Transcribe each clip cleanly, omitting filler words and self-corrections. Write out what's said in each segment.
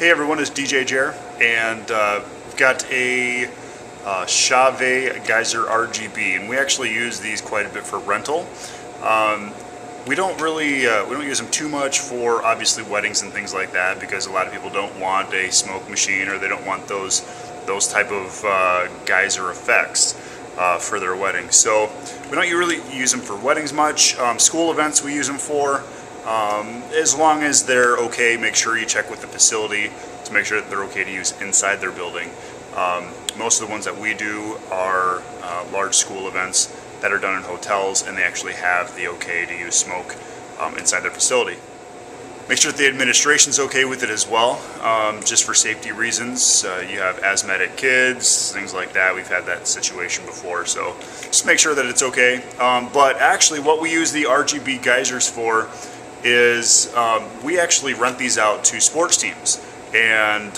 Hey everyone, it's DJ Jer, and we've got a Chauvet Geyser RGB, and we actually use these quite a bit for rental. We don't use them too much for obviously weddings and things like that, because a lot of people don't want a smoke machine, or they don't want those type of geyser effects for their weddings. So we don't really use them for weddings much. School events we use them for. As long as they're okay, make sure you check with the facility to make sure that they're okay to use inside their building. Most of the ones that we do are large school events that are done in hotels, and they actually have the okay to use smoke inside their facility. Make sure that the administration's okay with it as well, just for safety reasons. You have asthmatic kids, things like that. We've had that situation before, so just make sure that it's okay. But actually what we use the RGB geysers for is we actually rent these out to sports teams and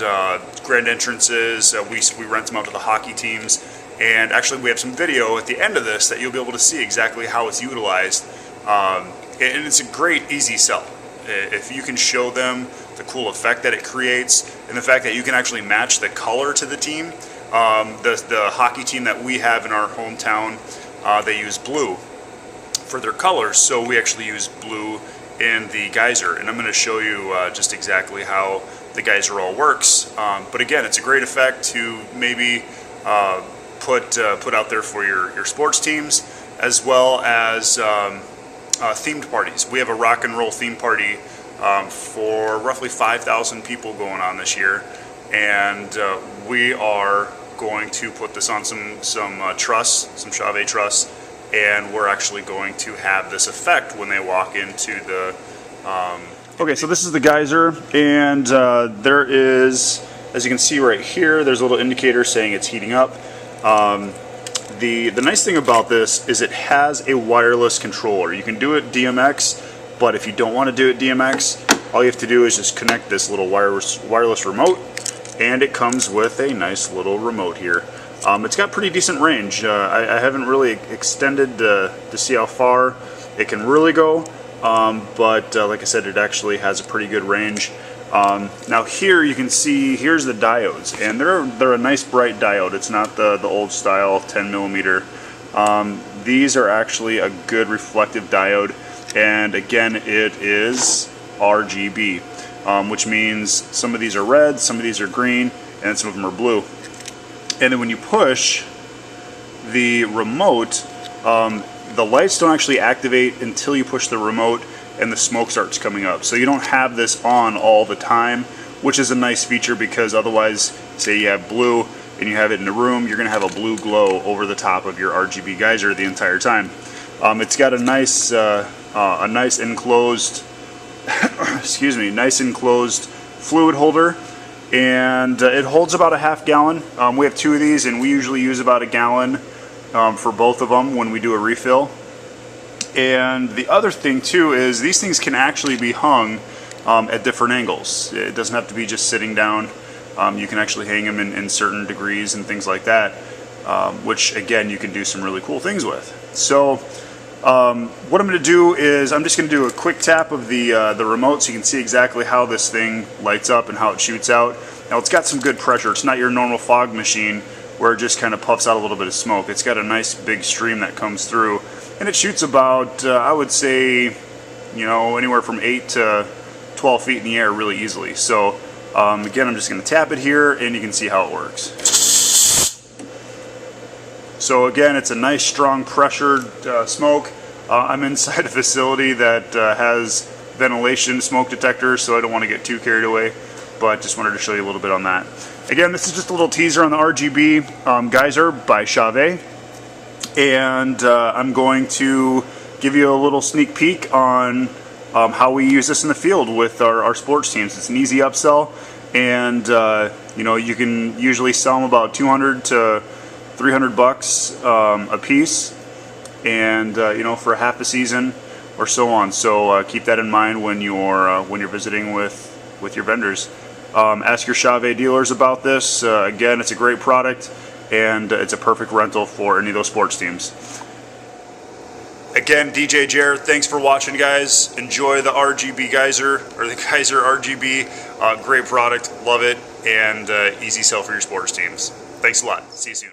grand entrances. We rent them out to the hockey teams, and actually we have some video at the end of this that you'll be able to see exactly how it's utilized, and it's a great easy sell. If you can show them the cool effect that it creates and the fact that you can actually match the color to the team. The hockey team that we have in our hometown, they use blue for their colors, so we actually use blue in the geyser, and I'm going to show you just exactly how the geyser all works. But again, it's a great effect to maybe put out there for your sports teams, as well as themed parties. We have a rock and roll theme party for roughly 5,000 people going on this year, and we are going to put this on some truss, some Chauvet truss, and we're actually going to have this effect when they walk into the okay, so this is the geyser, and there is, as you can see right here, there's a little indicator saying it's heating up. The nice thing about this is it has a wireless controller. You can do it DMX, but if you don't want to do it DMX, all you have to do is just connect this little wireless remote, and it comes with a nice little remote here. It's got pretty decent range. I haven't really extended to see how far it can really go, but like I said, it actually has a pretty good range. Now here you can see, here's the diodes, and they're a nice bright diode. It's not the old style 10 millimeter. These are actually a good reflective diode, and again, it is RGB, which means some of these are red, some of these are green, and some of them are blue. And then when you push the remote, the lights don't actually activate until you push the remote and the smoke starts coming up. So you don't have this on all the time, which is a nice feature, because otherwise, say you have blue and you have it in a room, you're going to have a blue glow over the top of your RGB geyser the entire time. It's got a nice enclosed, excuse me, nice enclosed fluid holder. And it holds about a half gallon. We have two of these, and we usually use about a gallon for both of them when we do a refill. And the other thing too is these things can actually be hung at different angles. It doesn't have to be just sitting down. You can actually hang them in certain degrees and things like that, which again, you can do some really cool things with. So what I'm going to do is I'm just going to do a quick tap of the remote so you can see exactly how this thing lights up and how it shoots out. Now it's got some good pressure. It's not your normal fog machine where it just kind of puffs out a little bit of smoke. It's got a nice big stream that comes through, and it shoots about I would say, you know, anywhere from 8 to 12 feet in the air really easily. So again, I'm just going to tap it here, and you can see how it works. So again, it's a nice strong pressured smoke. I'm inside a facility that has ventilation smoke detectors, so I don't want to get too carried away, but just wanted to show you a little bit on that. Again, this is just a little teaser on the RGB geyser by Chauvet, and I'm going to give you a little sneak peek on how we use this in the field with our sports teams. It's an easy upsell, and you know, you can usually sell them about 200 to 300 bucks a piece, and you know, for a half a season or so on. So keep that in mind when you're visiting with your vendors. Ask your Chauvet dealers about this. Again, it's a great product, and it's a perfect rental for any of those sports teams. Again, DJ Jer, thanks for watching, guys. Enjoy the RGB Geyser, or the Geyser RGB. Great product, love it, and easy sell for your sports teams. Thanks a lot. See you soon.